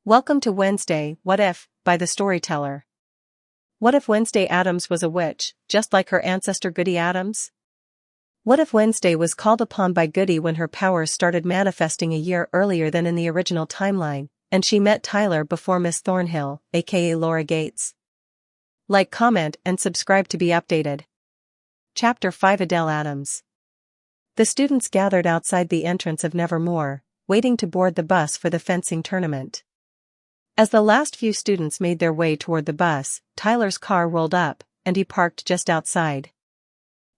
Welcome to Wednesday, What If, by the storyteller. What if Wednesday Addams was a witch, just like her ancestor Goody Addams? What if Wednesday was called upon by Goody when her powers started manifesting a year earlier than in the original timeline, and she met Tyler before Miss Thornhill, aka Laura Gates? Like, comment, and subscribe to be updated. Chapter 5 Adele Addams. The students gathered outside the entrance of Nevermore, waiting to board the bus for the fencing tournament. As the last few students made their way toward the bus, Tyler's car rolled up, and he parked just outside.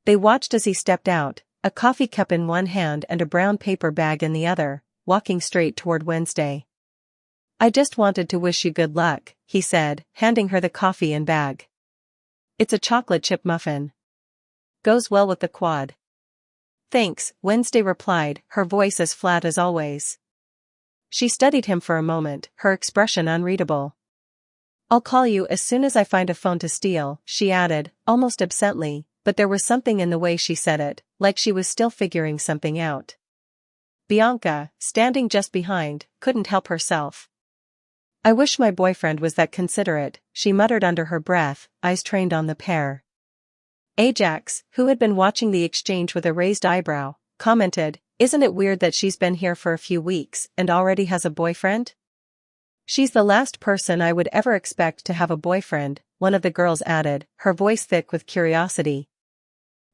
They watched as he stepped out, a coffee cup in one hand and a brown paper bag in the other, walking straight toward Wednesday. "I just wanted to wish you good luck," he said, handing her the coffee and bag. "It's a chocolate chip muffin. Goes well with the quad." "Thanks," Wednesday replied, her voice as flat as always. She studied him for a moment, her expression unreadable. "I'll call you as soon as I find a phone to steal," she added, almost absently, but there was something in the way she said it, like she was still figuring something out. Bianca, standing just behind, couldn't help herself. "I wish my boyfriend was that considerate," she muttered under her breath, eyes trained on the pair. Ajax, who had been watching the exchange with a raised eyebrow, commented, "Isn't it weird that she's been here for a few weeks and already has a boyfriend?" "She's the last person I would ever expect to have a boyfriend," one of the girls added, her voice thick with curiosity.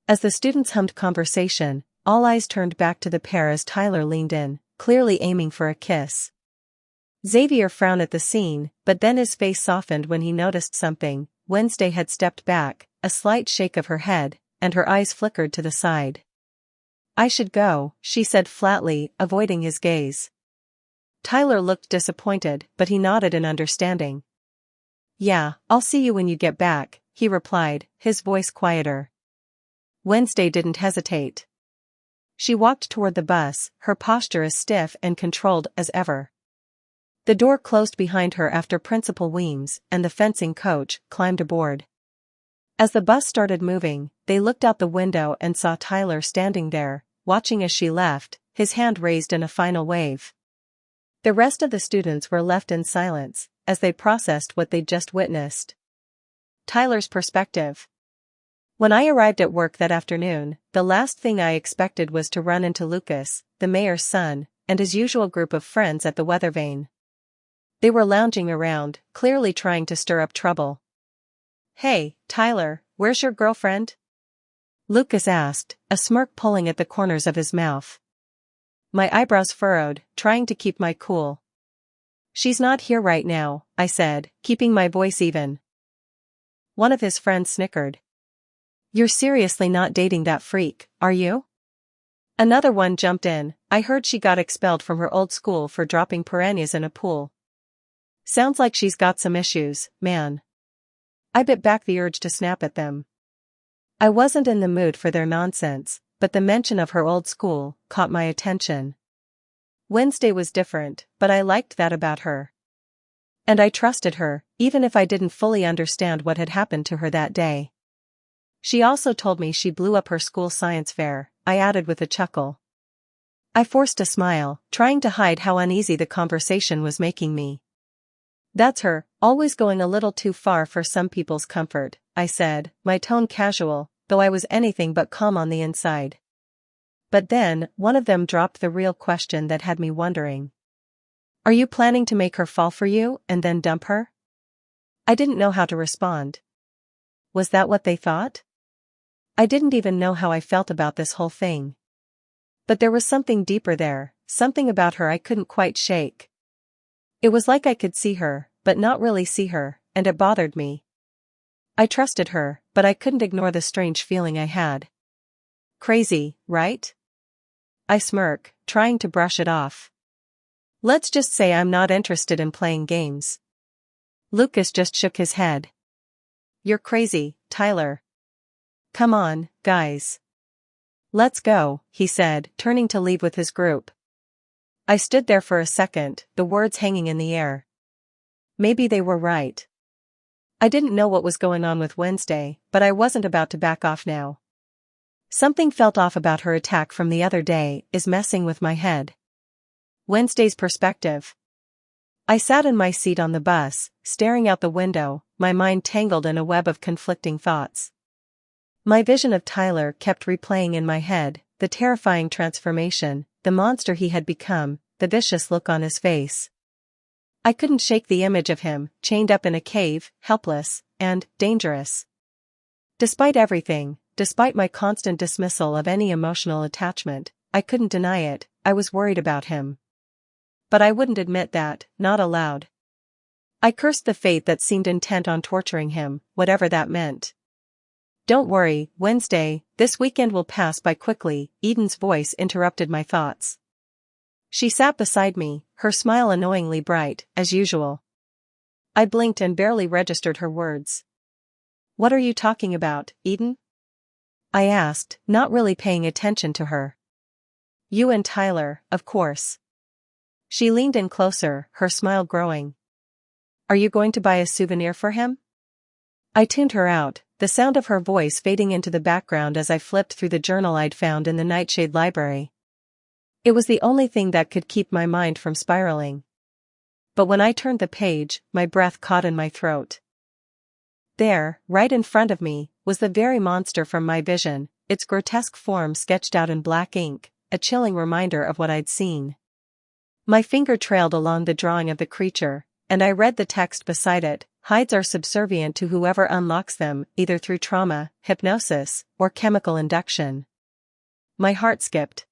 As the students hummed conversation, all eyes turned back to the pair as Tyler leaned in, clearly aiming for a kiss. Xavier frowned at the scene, but then his face softened when he noticed something. Wednesday had stepped back, a slight shake of her head, and her eyes flickered to the side. "I should go," she said flatly, avoiding his gaze. Tyler looked disappointed, but he nodded in understanding. "Yeah, I'll see you when you get back," he replied, his voice quieter. Wednesday didn't hesitate. She walked toward the bus, her posture as stiff and controlled as ever. The door closed behind her after Principal Weems and the fencing coach climbed aboard. As the bus started moving, they looked out the window and saw Tyler standing there, watching as she left, his hand raised in a final wave. The rest of the students were left in silence, as they processed what they'd just witnessed. Tyler's perspective. "When I arrived at work that afternoon, the last thing I expected was to run into Lucas, the mayor's son, and his usual group of friends at the weather vane. They were lounging around, clearly trying to stir up trouble. "Hey, Tyler, where's your girlfriend?" Lucas asked, a smirk pulling at the corners of his mouth. My eyebrows furrowed, trying to keep my cool. "She's not here right now," I said, keeping my voice even. One of his friends snickered. "You're seriously not dating that freak, are you?" Another one jumped in. "I heard she got expelled from her old school for dropping piranhas in a pool. Sounds like she's got some issues, man." I bit back the urge to snap at them. I wasn't in the mood for their nonsense, but the mention of her old school caught my attention. Wednesday was different, but I liked that about her. And I trusted her, even if I didn't fully understand what had happened to her that day. "She also told me she blew up her school science fair," I added with a chuckle. I forced a smile, trying to hide how uneasy the conversation was making me. "That's her, always going a little too far for some people's comfort," I said, my tone casual, though I was anything but calm on the inside. But then, one of them dropped the real question that had me wondering. "Are you planning to make her fall for you and then dump her?" I didn't know how to respond. Was that what they thought? I didn't even know how I felt about this whole thing. But there was something deeper there, something about her I couldn't quite shake. It was like I could see her, but not really see her, and it bothered me. I trusted her, but I couldn't ignore the strange feeling I had. "Crazy, right?" I smirk, trying to brush it off. "Let's just say I'm not interested in playing games." Lucas just shook his head. "You're crazy, Tyler. Come on, guys. Let's go," he said, turning to leave with his group. I stood there for a second, the words hanging in the air. Maybe they were right. I didn't know what was going on with Wednesday, but I wasn't about to back off now. Something felt off about her attack from the other day is messing with my head. Wednesday's perspective. I sat in my seat on the bus, staring out the window, my mind tangled in a web of conflicting thoughts. My vision of Tyler kept replaying in my head, the terrifying transformation, the monster he had become, the vicious look on his face. I couldn't shake the image of him, chained up in a cave, helpless, and dangerous. Despite everything, despite my constant dismissal of any emotional attachment, I couldn't deny it, I was worried about him. But I wouldn't admit that, not aloud. I cursed the fate that seemed intent on torturing him, whatever that meant. Don't worry, Wednesday, this weekend will pass by quickly, Eden's voice interrupted my thoughts. She sat beside me, her smile annoyingly bright, as usual. I blinked and barely registered her words. What are you talking about, Eden? I asked, not really paying attention to her. You and Tyler, of course. She leaned in closer, her smile growing. Are you going to buy a souvenir for him? I tuned her out, the sound of her voice fading into the background as I flipped through the journal I'd found in the Nightshade library. It was the only thing that could keep my mind from spiraling. But when I turned the page, my breath caught in my throat. There, right in front of me, was the very monster from my vision, its grotesque form sketched out in black ink, a chilling reminder of what I'd seen. My finger trailed along the drawing of the creature, and I read the text beside it. Hides are subservient to whoever unlocks them, either through trauma, hypnosis, or chemical induction. My heart skipped.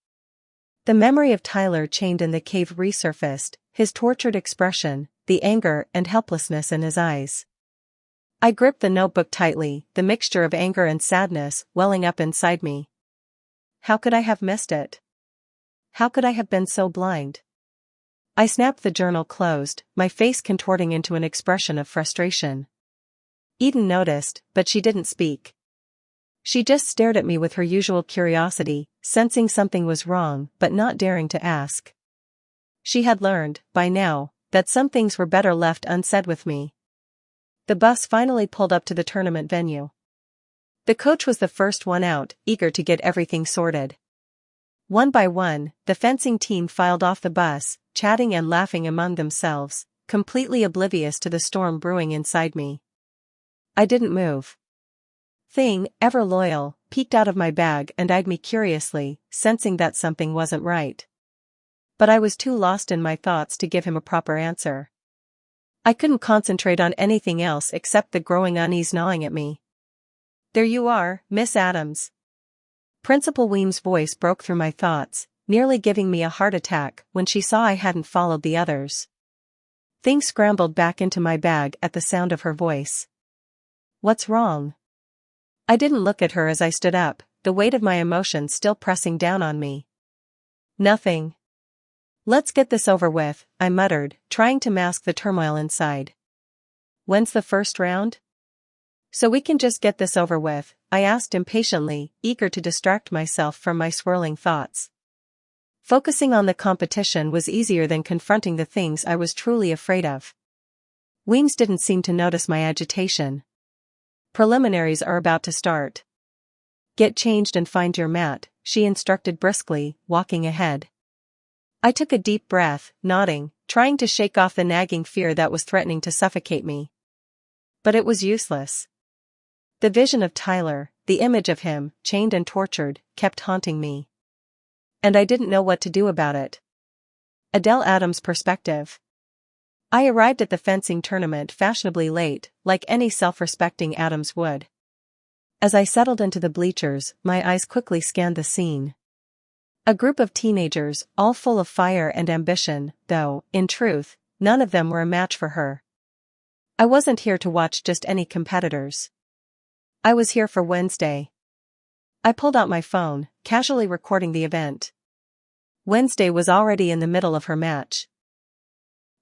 The memory of Tyler chained in the cave resurfaced, his tortured expression, the anger and helplessness in his eyes. I gripped the notebook tightly, the mixture of anger and sadness welling up inside me. How could I have missed it? How could I have been so blind? I snapped the journal closed, my face contorting into an expression of frustration. Eden noticed, but she didn't speak. She just stared at me with her usual curiosity, sensing something was wrong but not daring to ask. She had learned, by now, that some things were better left unsaid with me. The bus finally pulled up to the tournament venue. The coach was the first one out, eager to get everything sorted. One by one, the fencing team filed off the bus, chatting and laughing among themselves, completely oblivious to the storm brewing inside me. I didn't move. Thing, ever loyal, peeked out of my bag and eyed me curiously, sensing that something wasn't right. But I was too lost in my thoughts to give him a proper answer. I couldn't concentrate on anything else except the growing unease gnawing at me. There you are, Miss Addams. Principal Weem's voice broke through my thoughts, nearly giving me a heart attack when she saw I hadn't followed the others. Thing scrambled back into my bag at the sound of her voice. What's wrong? I didn't look at her as I stood up, the weight of my emotions still pressing down on me. Nothing. Let's get this over with, I muttered, trying to mask the turmoil inside. When's the first round? So we can just get this over with, I asked impatiently, eager to distract myself from my swirling thoughts. Focusing on the competition was easier than confronting the things I was truly afraid of. Weems didn't seem to notice my agitation. Preliminaries are about to start. Get changed and find your mat, she instructed briskly, walking ahead. I took a deep breath, nodding, trying to shake off the nagging fear that was threatening to suffocate me. But it was useless. The vision of Tyler, the image of him, chained and tortured, kept haunting me. And I didn't know what to do about it. Adele Addams' perspective. I arrived at the fencing tournament fashionably late, like any self-respecting Addams would. As I settled into the bleachers, my eyes quickly scanned the scene. A group of teenagers, all full of fire and ambition, though, in truth, none of them were a match for her. I wasn't here to watch just any competitors. I was here for Wednesday. I pulled out my phone, casually recording the event. Wednesday was already in the middle of her match.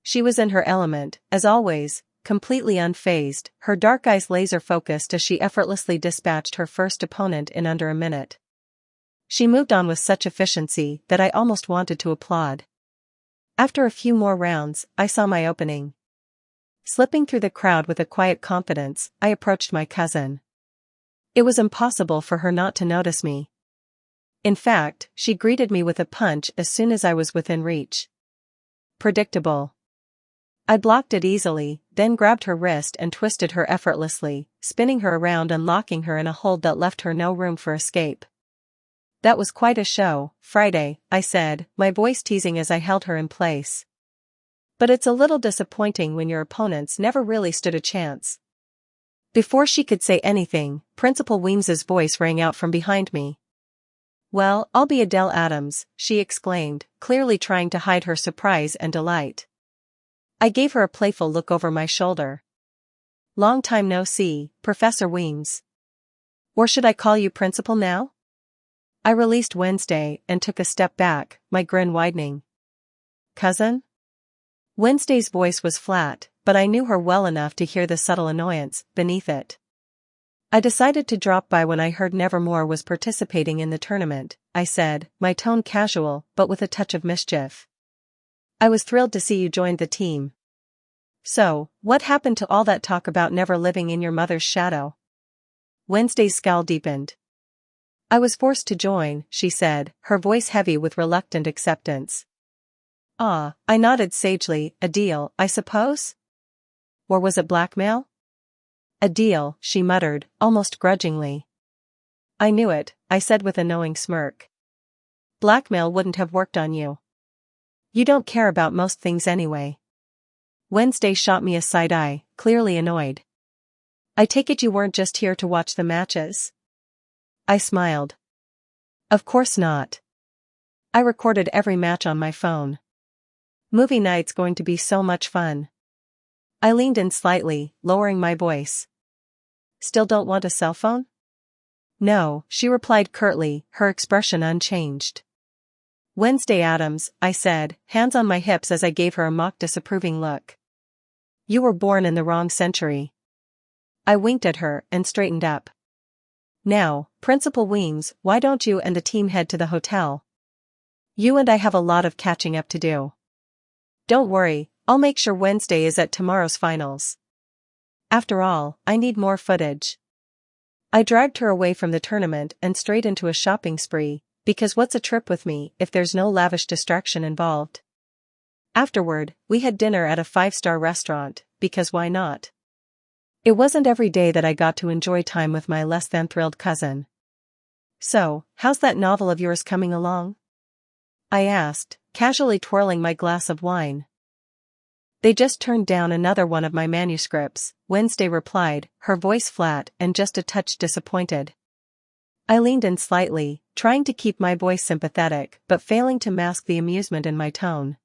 She was in her element, as always, completely unfazed, her dark eyes laser-focused as she effortlessly dispatched her first opponent in under a minute. She moved on with such efficiency that I almost wanted to applaud. After a few more rounds, I saw my opening. Slipping through the crowd with a quiet confidence, I approached my cousin. It was impossible for her not to notice me. In fact, she greeted me with a punch as soon as I was within reach. Predictable. I blocked it easily, then grabbed her wrist and twisted her effortlessly, spinning her around and locking her in a hold that left her no room for escape. That was quite a show, Friday, I said, my voice teasing as I held her in place. But it's a little disappointing when your opponents never really stood a chance. Before she could say anything, Principal Weems's voice rang out from behind me. Well, I'll be Adele Addams, she exclaimed, clearly trying to hide her surprise and delight. I gave her a playful look over my shoulder. Long time no see, Professor Weems. Or should I call you Principal now? I released Wednesday and took a step back, my grin widening. Cousin? Wednesday's voice was flat, but I knew her well enough to hear the subtle annoyance beneath it. I decided to drop by when I heard Nevermore was participating in the tournament, I said, my tone casual but with a touch of mischief. I was thrilled to see you joined the team. So, what happened to all that talk about never living in your mother's shadow? Wednesday's scowl deepened. I was forced to join, she said, her voice heavy with reluctant acceptance. Ah, I nodded sagely, a deal, I suppose? Or was it blackmail? A deal, she muttered, almost grudgingly. I knew it, I said with a knowing smirk. Blackmail wouldn't have worked on you. You don't care about most things anyway. Wednesday shot me a side eye, clearly annoyed. I take it you weren't just here to watch the matches? I smiled. Of course not. I recorded every match on my phone. Movie night's going to be so much fun. I leaned in slightly, lowering my voice. Still don't want a cell phone? No, she replied curtly, her expression unchanged. Wednesday Addams, I said, hands on my hips as I gave her a mock disapproving look. You were born in the wrong century. I winked at her and straightened up. Now, Principal Weems, why don't you and the team head to the hotel? You and I have a lot of catching up to do. Don't worry, I'll make sure Wednesday is at tomorrow's finals. After all, I need more footage. I dragged her away from the tournament and straight into a shopping spree, because what's a trip with me if there's no lavish distraction involved? Afterward, we had dinner at a 5-star restaurant, because why not? It wasn't every day that I got to enjoy time with my less than thrilled cousin. So, how's that novel of yours coming along? I asked, casually twirling my glass of wine. They just turned down another one of my manuscripts, Wednesday replied, her voice flat and just a touch disappointed. I leaned in slightly, trying to keep my voice sympathetic but failing to mask the amusement in my tone.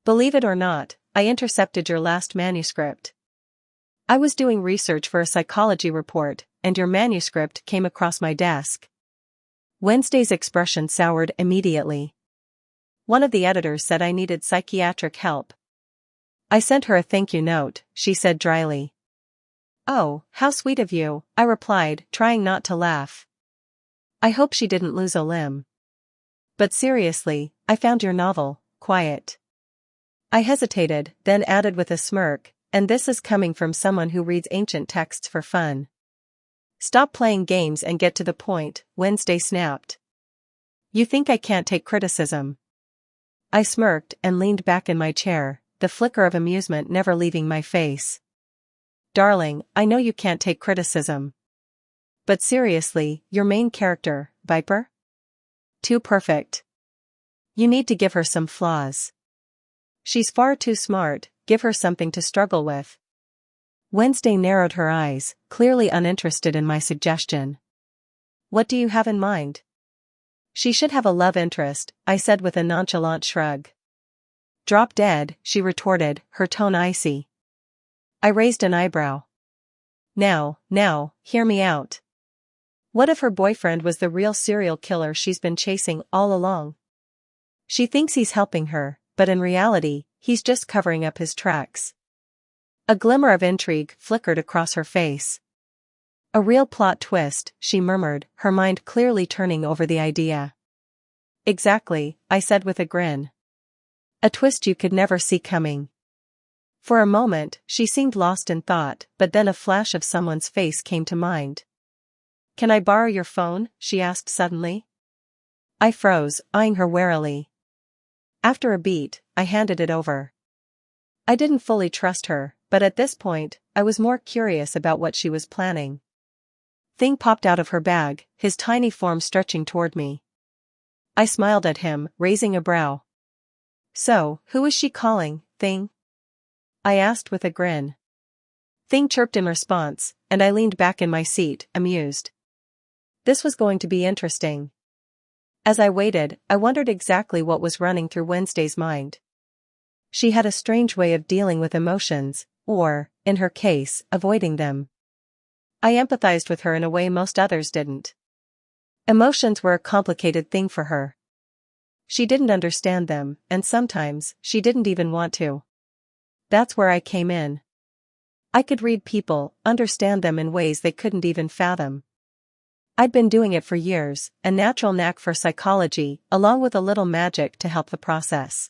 Believe it or not, I intercepted your last manuscript. I was doing research for a psychology report, and your manuscript came across my desk. Wednesday's expression soured immediately. One of the editors said I needed psychiatric help. I sent her a thank you note, she said dryly. Oh, how sweet of you, I replied, trying not to laugh. I hope she didn't lose a limb. But seriously, I found your novel quiet. I hesitated, then added with a smirk, and this is coming from someone who reads ancient texts for fun. Stop playing games and get to the point, Wednesday snapped. You think I can't take criticism? I smirked and leaned back in my chair, the flicker of amusement never leaving my face. Darling, I know you can't take criticism. But seriously, your main character, Viper? Too perfect. You need to give her some flaws. She's far too smart, give her something to struggle with. Wednesday narrowed her eyes, clearly uninterested in my suggestion. What do you have in mind? She should have a love interest, I said with a nonchalant shrug. Drop dead, she retorted, her tone icy. I raised an eyebrow. Now, hear me out. What if her boyfriend was the real serial killer she's been chasing all along? She thinks he's helping her, but in reality, he's just covering up his tracks. A glimmer of intrigue flickered across her face. A real plot twist, she murmured, her mind clearly turning over the idea. Exactly, I said with a grin. A twist you could never see coming. For a moment, she seemed lost in thought, but then a flash of someone's face came to mind. Can I borrow your phone? She asked suddenly. I froze, eyeing her warily. After a beat, I handed it over. I didn't fully trust her, but at this point, I was more curious about what she was planning. Thing popped out of her bag, his tiny form stretching toward me. I smiled at him, raising a brow. So, who is she calling, Thing? I asked with a grin. Thing chirped in response, and I leaned back in my seat, amused. This was going to be interesting. As I waited, I wondered exactly what was running through Wednesday's mind. She had a strange way of dealing with emotions, or, in her case, avoiding them. I empathized with her in a way most others didn't. Emotions were a complicated thing for her. She didn't understand them, and sometimes, she didn't even want to. That's where I came in. I could read people, understand them in ways they couldn't even fathom. I'd been doing it for years, a natural knack for psychology, along with a little magic to help the process.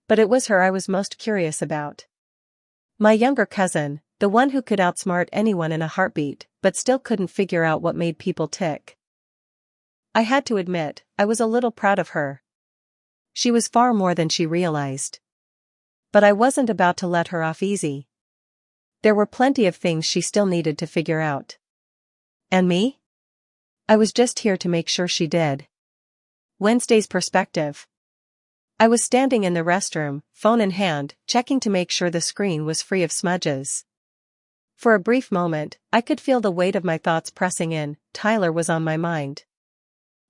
But it was her I was most curious about. My younger cousin, the one who could outsmart anyone in a heartbeat, but still couldn't figure out what made people tick. I had to admit, I was a little proud of her. She was far more than she realized. But I wasn't about to let her off easy. There were plenty of things she still needed to figure out. And me? I was just here to make sure she did. Wednesday's perspective. I was standing in the restroom, phone in hand, checking to make sure the screen was free of smudges. For a brief moment, I could feel the weight of my thoughts pressing in. Tyler was on my mind.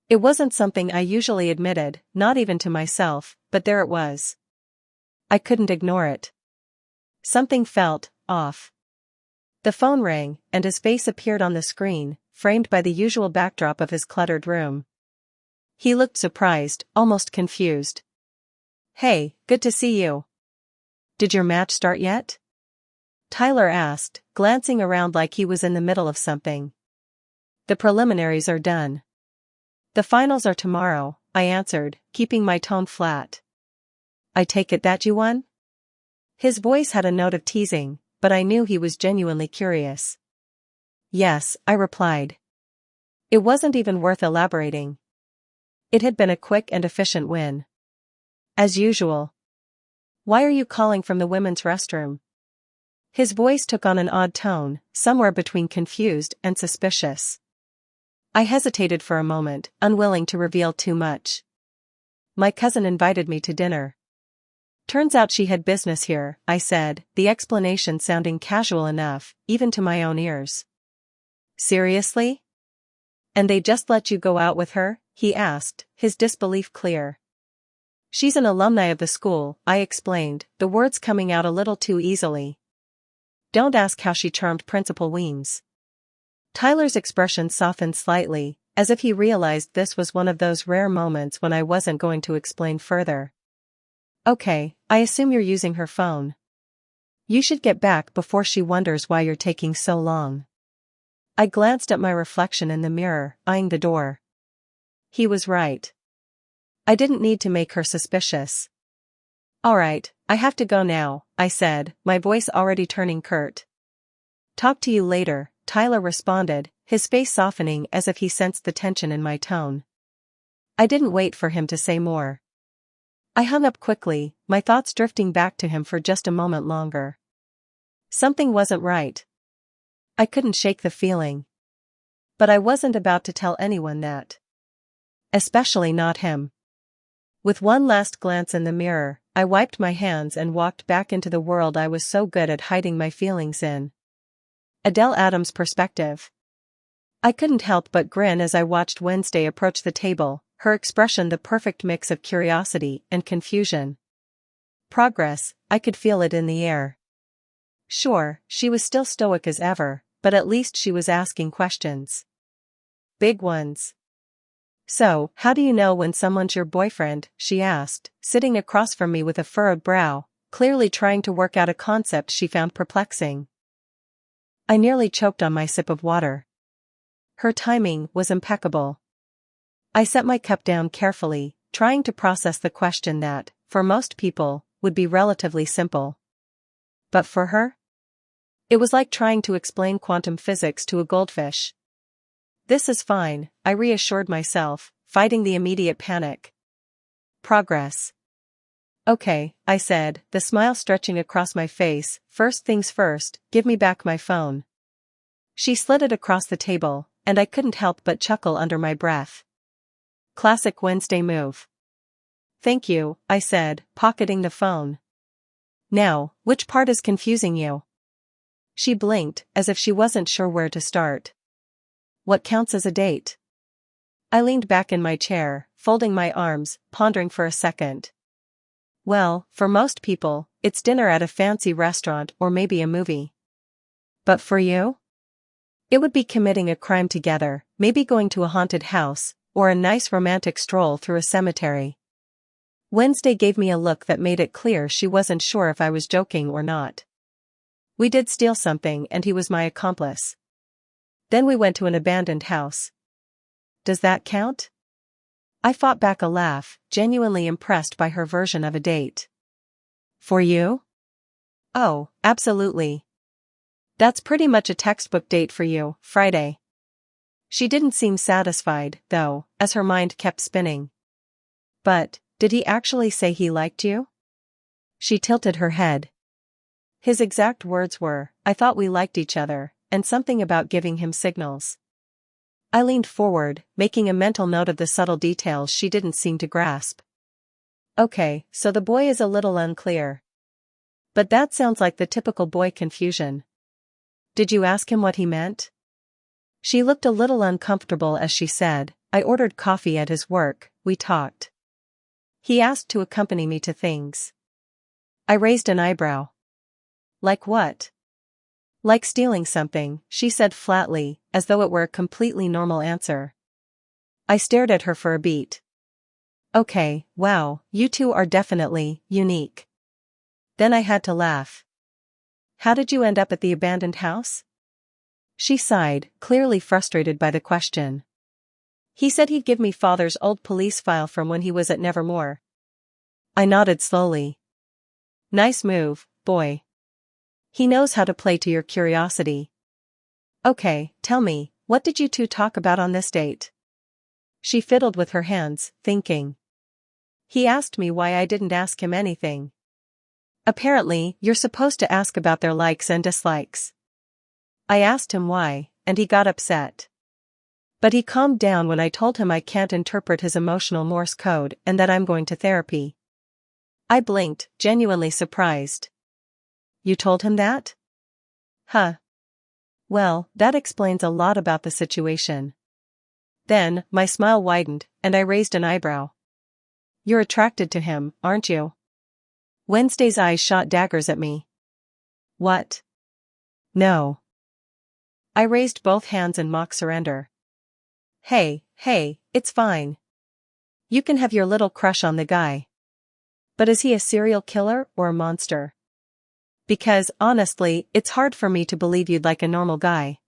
It wasn't something I usually admitted, not even to myself, but there it was. I couldn't ignore it. Something felt off. The phone rang, and his face appeared on the screen, framed by the usual backdrop of his cluttered room. He looked surprised, almost confused. Hey, good to see you. Did your match start yet? Tyler asked, glancing around like he was in the middle of something. The preliminaries are done. The finals are tomorrow, I answered, keeping my tone flat. I take it that you won? His voice had a note of teasing, but I knew he was genuinely curious. Yes, I replied. It wasn't even worth elaborating. It had been a quick and efficient win. As usual. Why are you calling from the women's restroom? His voice took on an odd tone, somewhere between confused and suspicious. I hesitated for a moment, unwilling to reveal too much. My cousin invited me to dinner. Turns out she had business here, I said, the explanation sounding casual enough, even to my own ears. Seriously? And they just let you go out with her? He asked, his disbelief clear. She's an alumni of the school, I explained, the words coming out a little too easily. Don't ask how she charmed Principal Weems. Tyler's expression softened slightly, as if he realized this was one of those rare moments when I wasn't going to explain further. Okay, I assume you're using her phone. You should get back before she wonders why you're taking so long. I glanced at my reflection in the mirror, eyeing the door. He was right. I didn't need to make her suspicious. Alright, I have to go now, I said, my voice already turning curt. Talk to you later, Tyler responded, his face softening as if he sensed the tension in my tone. I didn't wait for him to say more. I hung up quickly, my thoughts drifting back to him for just a moment longer. Something wasn't right. I couldn't shake the feeling. But I wasn't about to tell anyone that. Especially not him. With one last glance in the mirror, I wiped my hands and walked back into the world I was so good at hiding my feelings in. Adele Addams' perspective. I couldn't help but grin as I watched Wednesday approach the table, her expression the perfect mix of curiosity and confusion. Progress, I could feel it in the air. Sure, she was still stoic as ever, but at least she was asking questions. Big ones. So, how do you know when someone's your boyfriend? She asked, sitting across from me with a furrowed brow, clearly trying to work out a concept she found perplexing. I nearly choked on my sip of water. Her timing was impeccable. I set my cup down carefully, trying to process the question that, for most people, would be relatively simple. But for her? It was like trying to explain quantum physics to a goldfish. This is fine, I reassured myself, fighting the immediate panic. Progress. Okay, I said, the smile stretching across my face. First things first, give me back my phone. She slid it across the table, and I couldn't help but chuckle under my breath. Classic Wednesday move. Thank you, I said, pocketing the phone. Now, which part is confusing you? She blinked, as if she wasn't sure where to start. What counts as a date? I leaned back in my chair, folding my arms, pondering for a second. Well, for most people, it's dinner at a fancy restaurant or maybe a movie. But for you? It would be committing a crime together, maybe going to a haunted house, or a nice romantic stroll through a cemetery. Wednesday gave me a look that made it clear she wasn't sure if I was joking or not. We did steal something and he was my accomplice. Then we went to an abandoned house. Does that count? I fought back a laugh, genuinely impressed by her version of a date. For you? Oh, absolutely. That's pretty much a textbook date for you, Friday. She didn't seem satisfied, though, as her mind kept spinning. But, did he actually say he liked you? She tilted her head. His exact words were, I thought we liked each other, and something about giving him signals. I leaned forward, making a mental note of the subtle details she didn't seem to grasp. Okay, so the boy is a little unclear. But that sounds like the typical boy confusion. Did you ask him what he meant? She looked a little uncomfortable as she said, I ordered coffee at his work, we talked. He asked to accompany me to things. I raised an eyebrow. Like what? Like stealing something, she said flatly, as though it were a completely normal answer. I stared at her for a beat. Okay, wow, you two are definitely unique. Then I had to laugh. How did you end up at the abandoned house? She sighed, clearly frustrated by the question. He said he'd give me father's old police file from when he was at Nevermore. I nodded slowly. Nice move, boy. He knows how to play to your curiosity. Okay, tell me, what did you two talk about on this date? She fiddled with her hands, thinking. He asked me why I didn't ask him anything. Apparently, you're supposed to ask about their likes and dislikes. I asked him why, and he got upset. But he calmed down when I told him I can't interpret his emotional Morse code and that I'm going to therapy. I blinked, genuinely surprised. You told him that? Huh. Well, that explains a lot about the situation. Then, my smile widened, and I raised an eyebrow. You're attracted to him, aren't you? Wednesday's eyes shot daggers at me. What? No. I raised both hands in mock surrender. Hey, it's fine. You can have your little crush on the guy. But is he a serial killer or a monster? Because, honestly, it's hard for me to believe you'd like a normal guy.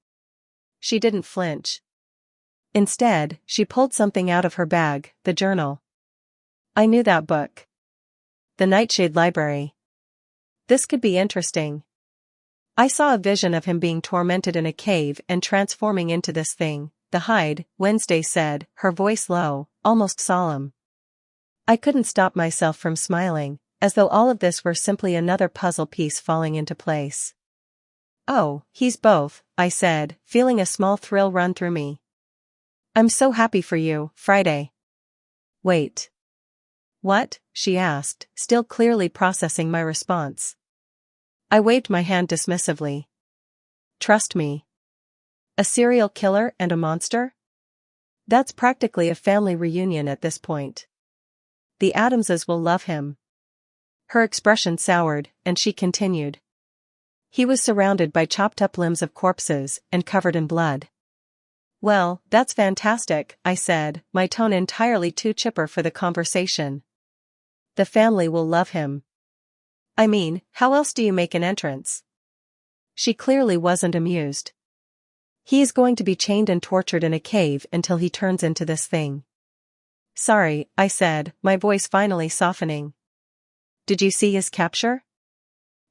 She didn't flinch. Instead, she pulled something out of her bag, the journal. I knew that book. The Nightshade Library. This could be interesting. I saw a vision of him being tormented in a cave and transforming into this thing, the Hide, Wednesday said, her voice low, almost solemn. I couldn't stop myself from smiling, as though all of this were simply another puzzle piece falling into place. Oh, he's both, I said, feeling a small thrill run through me. I'm so happy for you, Friday. Wait. What? She asked, still clearly processing my response. I waved my hand dismissively. Trust me. A serial killer and a monster? That's practically a family reunion at this point. The Addamses will love him. Her expression soured, and she continued. He was surrounded by chopped-up limbs of corpses and covered in blood. Well, that's fantastic, I said, my tone entirely too chipper for the conversation. The family will love him. I mean, how else do you make an entrance? She clearly wasn't amused. He is going to be chained and tortured in a cave until he turns into this thing. Sorry, I said, my voice finally softening. Did you see his capture?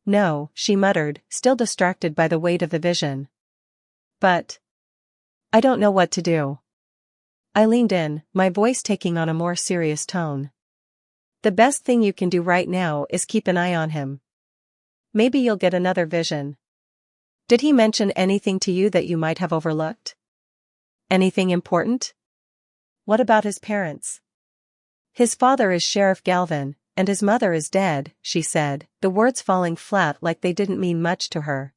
No, she muttered, still distracted by the weight of the vision. But I don't know what to do. I leaned in, my voice taking on a more serious tone. The best thing you can do right now is keep an eye on him. Maybe you'll get another vision. Did he mention anything to you that you might have overlooked? Anything important? What about his parents? His father is Sheriff Galvin, and his mother is dead, she said, the words falling flat like they didn't mean much to her.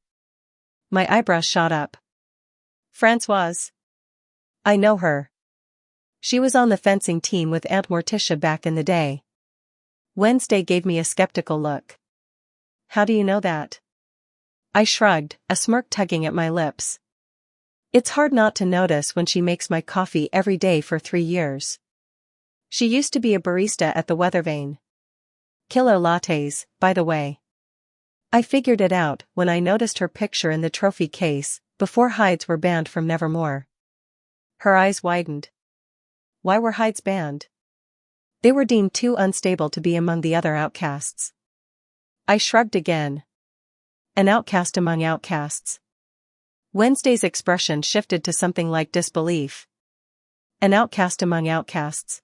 My eyebrows shot up. Francoise? I know her. She was on the fencing team with Aunt Morticia back in the day. Wednesday gave me a skeptical look. How do you know that? I shrugged, a smirk tugging at my lips. It's hard not to notice when she makes my coffee every day for 3 years. She used to be a barista at the Weathervane. Killer lattes, by the way. I figured it out when I noticed her picture in the trophy case, before hides were banned from Nevermore. Her eyes widened. Why were hides banned? They were deemed too unstable to be among the other outcasts. I shrugged again. An outcast among outcasts. Wednesday's expression shifted to something like disbelief. An outcast among outcasts.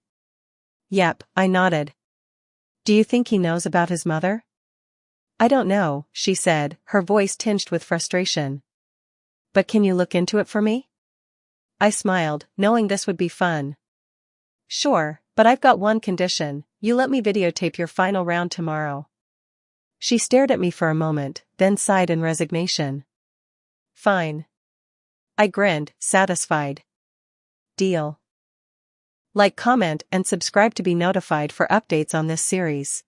Yep, I nodded. Do you think he knows about his mother? I don't know, she said, her voice tinged with frustration. But can you look into it for me? I smiled, knowing this would be fun. Sure, but I've got one condition, you let me videotape your final round tomorrow. She stared at me for a moment, then sighed in resignation. Fine. I grinned, satisfied. Deal. Like, comment, and subscribe to be notified for updates on this series.